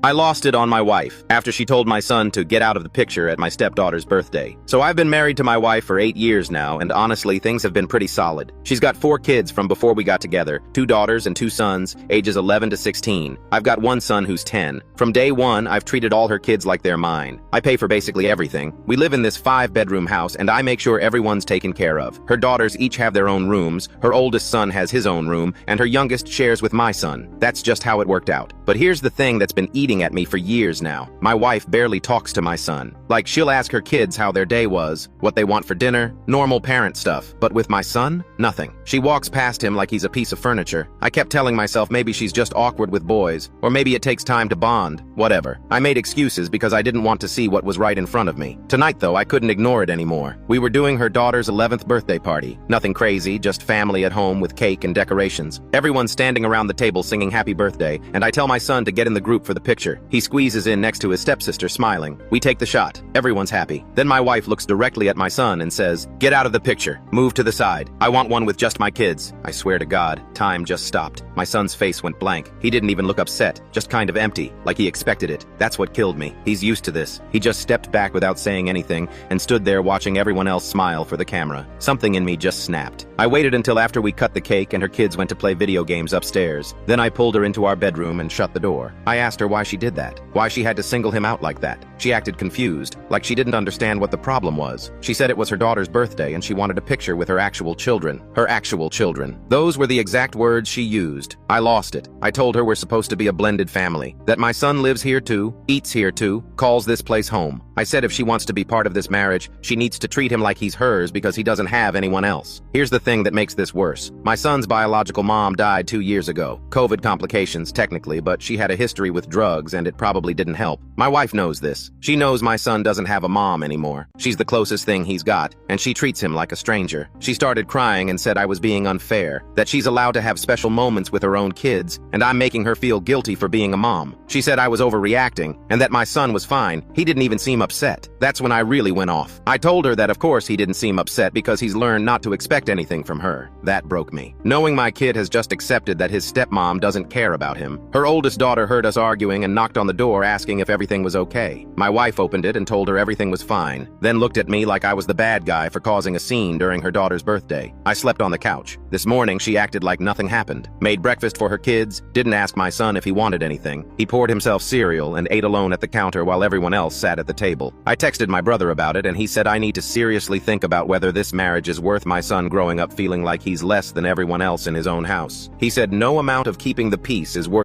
I lost it on my wife after she told my son to get out of the picture at my stepdaughter's birthday. So I've been married to my wife for 8 years now, and honestly, things have been pretty solid. She's got 4 kids from before we got together, 2 daughters and 2 sons, ages 11 to 16. I've got 1 son who's 10. From day one, I've treated all her kids like they're mine. I pay for basically everything. We live in this 5-bedroom house, and I make sure everyone's taken care of. Her daughters each have their own rooms, her oldest son has his own room, and her youngest shares with my son. That's just how it worked out. But here's the thing that's been eating at me for years now. My wife barely talks to my son. Like, she'll ask her kids how their day was, what they want for dinner, normal parent stuff. But with my son, nothing. She walks past him like he's a piece of furniture. I kept telling myself maybe she's just awkward with boys, or maybe it takes time to bond. Whatever. I made excuses because I didn't want to see what was right in front of me. Tonight, though, I couldn't ignore it anymore. We were doing her daughter's 11th birthday party. Nothing crazy, just family at home with cake and decorations. Everyone's standing around the table singing happy birthday, and I tell my son to get in the group for the picture. He squeezes in next to his stepsister, smiling. We take the shot. Everyone's happy. Then my wife looks directly at my son and says, "Get out of the picture. Move to the side. I want one with just my kids." I swear to God, time just stopped. My son's face went blank. He didn't even look upset, just kind of empty, like he expected it. That's what killed me. He's used to this. He just stepped back without saying anything and stood there watching everyone else smile for the camera. Something in me just snapped. I waited until after we cut the cake and her kids went to play video games upstairs. Then I pulled her into our bedroom and shut the door. I asked her why she did that, why she had to single him out like that. She acted confused, like she didn't understand what the problem was. She said it was her daughter's birthday and she wanted a picture with her actual children. Her actual children. Those were the exact words she used. I lost it. I told her we're supposed to be a blended family, that my son lives here too, eats here too, calls this place home. I said if she wants to be part of this marriage, she needs to treat him like he's hers because he doesn't have anyone else. Here's the thing that makes this worse. My son's biological mom died 2 years ago. COVID complications, technically, but she had a history with drugs and it probably didn't help. My wife knows this. She knows my son doesn't have a mom anymore. She's the closest thing he's got, and she treats him like a stranger. She started crying and said I was being unfair, that she's allowed to have special moments with her own kids, and I'm making her feel guilty for being a mom. She said I was overreacting, and that my son was fine. He didn't even seem upset. That's when I really went off. I told her that of course he didn't seem upset because he's learned not to expect anything from her. That broke me. Knowing my kid has just accepted that his stepmom doesn't care about him. Her oldest daughter heard us arguing and knocked on the door asking if everything was okay. My wife opened it and told her everything was fine, then looked at me like I was the bad guy for causing a scene during her daughter's birthday. I slept on the couch. This morning she acted like nothing happened. Made breakfast for her kids, didn't ask my son if he wanted anything. He poured himself cereal and ate alone at the counter while everyone else sat at the table. I texted my brother about it and he said I need to seriously think about whether this marriage is worth my son growing up feeling like he's less than everyone else in his own house. He said no amount of keeping the peace is worth